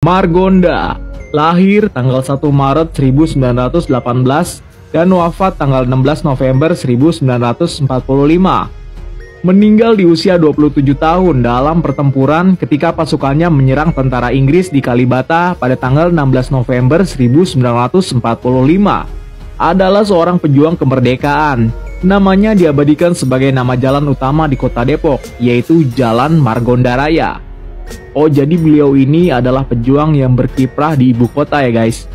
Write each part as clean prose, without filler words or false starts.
Margonda lahir tanggal 1 Maret 1918 dan wafat tanggal 16 November 1945. Meninggal di usia 27 tahun dalam pertempuran ketika pasukannya menyerang tentara Inggris di Kalibata pada tanggal 16 November 1945. Adalah seorang pejuang kemerdekaan. Namanya diabadikan sebagai nama jalan utama di kota Depok, yaitu Jalan Margonda Raya. Oh, jadi beliau ini adalah pejuang yang berkiprah di ibu kota ya guys.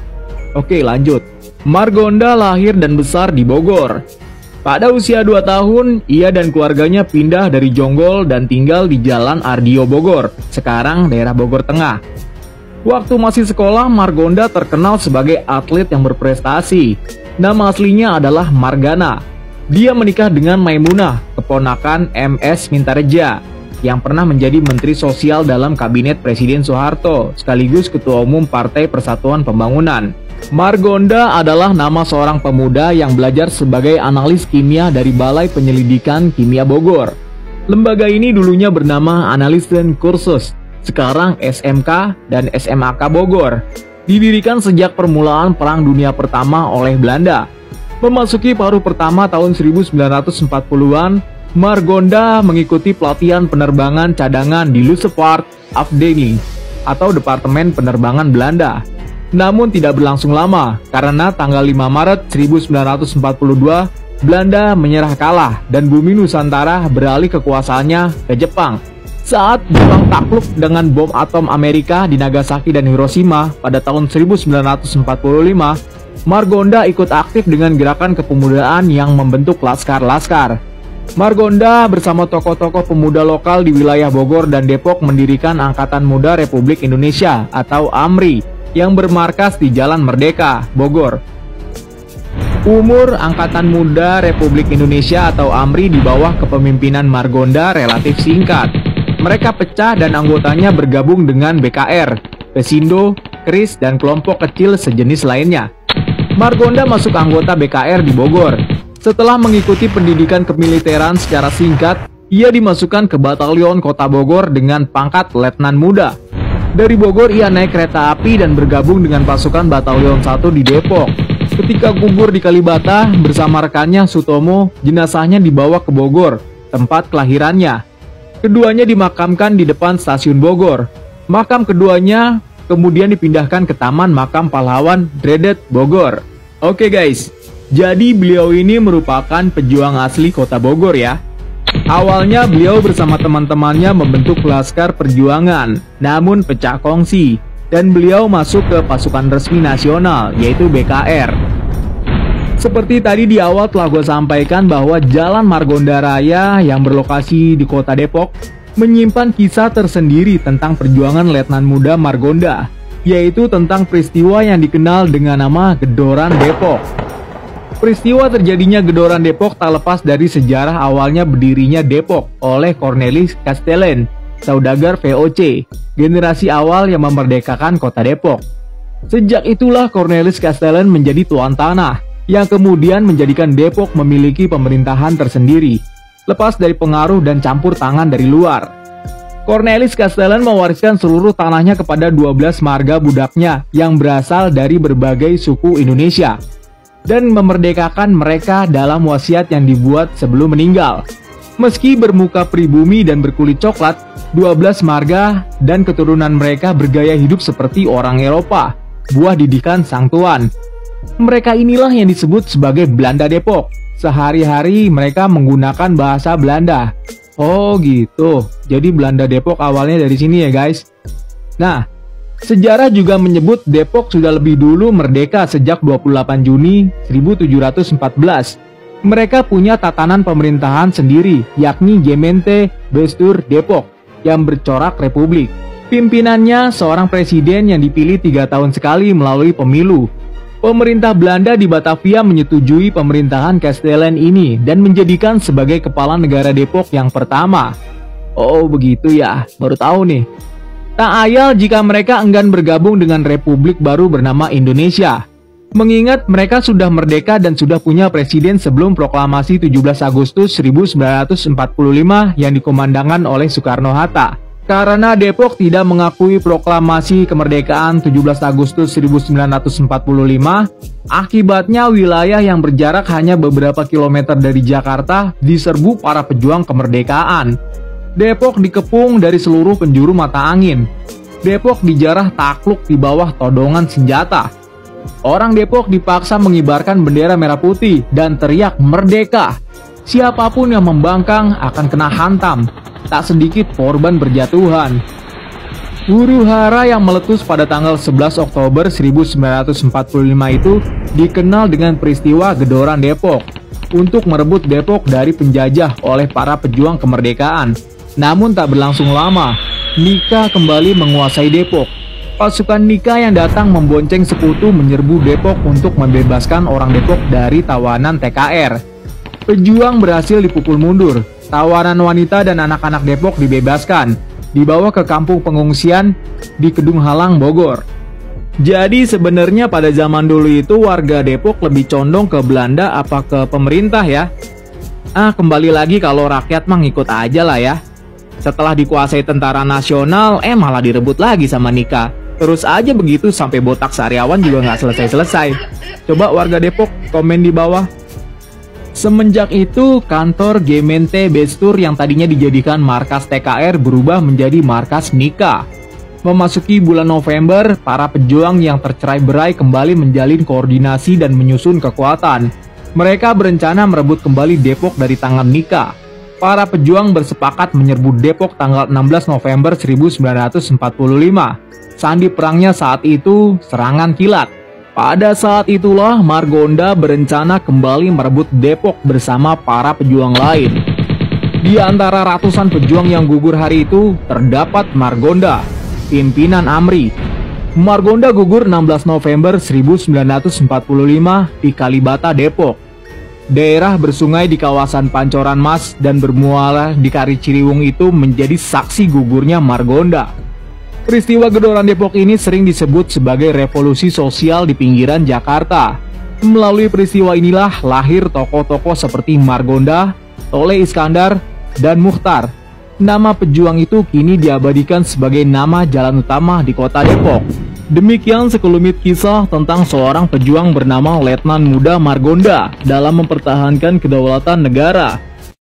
Oke, lanjut. Margonda lahir dan besar di Bogor. Pada usia 2 tahun, ia dan keluarganya pindah dari Jonggol dan tinggal di Jalan Ardio Bogor, sekarang daerah Bogor Tengah. Waktu masih sekolah, Margonda terkenal sebagai atlet yang berprestasi. Nama aslinya adalah Margana. Dia menikah dengan Maimunah, keponakan MS Mintareja, yang pernah menjadi Menteri Sosial dalam Kabinet Presiden Soeharto, sekaligus Ketua Umum Partai Persatuan Pembangunan. Margonda adalah nama seorang pemuda yang belajar sebagai analis kimia dari Balai Penyelidikan Kimia Bogor. Lembaga ini dulunya bernama Analisten Kursus, sekarang SMK dan SMAK Bogor. Didirikan sejak permulaan Perang Dunia Pertama oleh Belanda. Memasuki paruh pertama tahun 1940-an, Margonda mengikuti pelatihan penerbangan cadangan di Lucevaart Afdeling atau Departemen Penerbangan Belanda. Namun tidak berlangsung lama karena tanggal 5 Maret 1942 Belanda menyerah kalah dan bumi Nusantara beralih kekuasaannya ke Jepang. Saat Jepang takluk dengan bom atom Amerika di Nagasaki dan Hiroshima pada tahun 1945, Margonda ikut aktif dengan gerakan kepemudaan yang membentuk laskar-laskar. Margonda bersama tokoh-tokoh pemuda lokal di wilayah Bogor dan Depok mendirikan Angkatan Muda Republik Indonesia atau AMRI yang bermarkas di Jalan Merdeka, Bogor. Umur Angkatan Muda Republik Indonesia atau AMRI di bawah kepemimpinan Margonda relatif singkat. Mereka pecah dan anggotanya bergabung dengan BKR, Pesindo, KRIS, dan kelompok kecil sejenis lainnya. Margonda masuk anggota BKR di Bogor. Setelah mengikuti pendidikan kemiliteran secara singkat, ia dimasukkan ke Batalion Kota Bogor dengan pangkat Letnan Muda. Dari Bogor ia naik kereta api dan bergabung dengan pasukan Batalion 1 di Depok. Ketika gugur di Kalibata bersama rekannya Sutomo, jenazahnya dibawa ke Bogor, tempat kelahirannya. Keduanya dimakamkan di depan stasiun Bogor. Makam keduanya kemudian dipindahkan ke Taman Makam Pahlawan Dredet Bogor. Oke guys, jadi beliau ini merupakan pejuang asli kota Bogor ya. Awalnya beliau bersama teman-temannya membentuk Laskar Perjuangan, namun pecah kongsi, dan beliau masuk ke pasukan resmi nasional, yaitu BKR. Seperti tadi di awal telah gue sampaikan bahwa Jalan Margonda Raya yang berlokasi di kota Depok menyimpan kisah tersendiri tentang perjuangan Letnan Muda Margonda, yaitu tentang peristiwa yang dikenal dengan nama Gedoran Depok. Peristiwa terjadinya Gedoran Depok tak lepas dari sejarah awalnya berdirinya Depok oleh Cornelis Castellan, saudagar VOC, generasi awal yang memerdekakan kota Depok. Sejak itulah Cornelis Castellan menjadi tuan tanah, yang kemudian menjadikan Depok memiliki pemerintahan tersendiri, lepas dari pengaruh dan campur tangan dari luar. Cornelis Castellan mewariskan seluruh tanahnya kepada 12 marga budaknya yang berasal dari berbagai suku Indonesia, dan memerdekakan mereka dalam wasiat yang dibuat sebelum meninggal. Meski bermuka pribumi dan berkulit coklat, 12 marga dan keturunan mereka bergaya hidup seperti orang Eropa, buah didikan sang tuan. Mereka inilah yang disebut sebagai Belanda Depok. Sehari-hari mereka menggunakan bahasa Belanda. Oh gitu, jadi Belanda Depok awalnya dari sini ya guys. Nah, sejarah juga menyebut Depok sudah lebih dulu merdeka sejak 28 Juni 1714. Mereka punya tatanan pemerintahan sendiri, yakni Gemeente Bestuur Depok, yang bercorak republik. Pimpinannya seorang presiden yang dipilih 3 tahun sekali melalui pemilu. Pemerintah Belanda di Batavia menyetujui pemerintahan Castellan ini dan menjadikan sebagai kepala negara Depok yang pertama. Oh begitu ya, baru tahu nih. Tak ayal jika mereka enggan bergabung dengan republik baru bernama Indonesia. Mengingat mereka sudah merdeka dan sudah punya presiden sebelum proklamasi 17 Agustus 1945 yang dikumandangkan oleh Soekarno-Hatta. Karena Depok tidak mengakui proklamasi kemerdekaan 17 Agustus 1945, akibatnya wilayah yang berjarak hanya beberapa kilometer dari Jakarta diserbu para pejuang kemerdekaan. Depok dikepung dari seluruh penjuru mata angin. Depok dijarah takluk di bawah todongan senjata. Orang Depok dipaksa mengibarkan bendera merah putih dan teriak merdeka. Siapapun yang membangkang akan kena hantam. Tak sedikit korban berjatuhan. Huru-hara yang meletus pada tanggal 11 Oktober 1945 itu dikenal dengan peristiwa Gedoran Depok untuk merebut Depok dari penjajah oleh para pejuang kemerdekaan. Namun tak berlangsung lama, Nika kembali menguasai Depok. Pasukan Nika yang datang membonceng sekutu menyerbu Depok untuk membebaskan orang Depok dari tawanan TKR. Pejuang berhasil dipukul mundur. Tawanan wanita dan anak-anak Depok dibebaskan, dibawa ke kampung pengungsian di Kedung Halang, Bogor. Jadi sebenarnya pada zaman dulu itu warga Depok lebih condong ke Belanda apa ke pemerintah ya? Kembali lagi kalau rakyat mah ngikut aja lah ya. Setelah dikuasai tentara nasional, malah direbut lagi sama Nika. Terus aja begitu sampai botak sariawan juga nggak selesai-selesai. Coba warga Depok komen di bawah. Semenjak itu, kantor Gemeente Bestur yang tadinya dijadikan markas TKR berubah menjadi markas Nika. Memasuki bulan November, para pejuang yang tercerai-berai kembali menjalin koordinasi dan menyusun kekuatan. Mereka berencana merebut kembali Depok dari tangan Nika. Para pejuang bersepakat menyerbu Depok tanggal 16 November 1945. Sandi perangnya saat itu serangan kilat. Pada saat itulah Margonda berencana kembali merebut Depok bersama para pejuang lain. Di antara ratusan pejuang yang gugur hari itu, terdapat Margonda, pimpinan AMRI. Margonda gugur 16 November 1945 di Kalibata, Depok. Daerah bersungai di kawasan Pancoran Mas dan bermuara di Kali Ciliwung itu menjadi saksi gugurnya Margonda. Peristiwa Gedoran Depok ini sering disebut sebagai revolusi sosial di pinggiran Jakarta. Melalui peristiwa inilah lahir tokoh-tokoh seperti Margonda, Tole Iskandar, dan Mukhtar. Nama pejuang itu kini diabadikan sebagai nama jalan utama di kota Depok. Demikian sekelumit kisah tentang seorang pejuang bernama Letnan Muda Margonda dalam mempertahankan kedaulatan negara.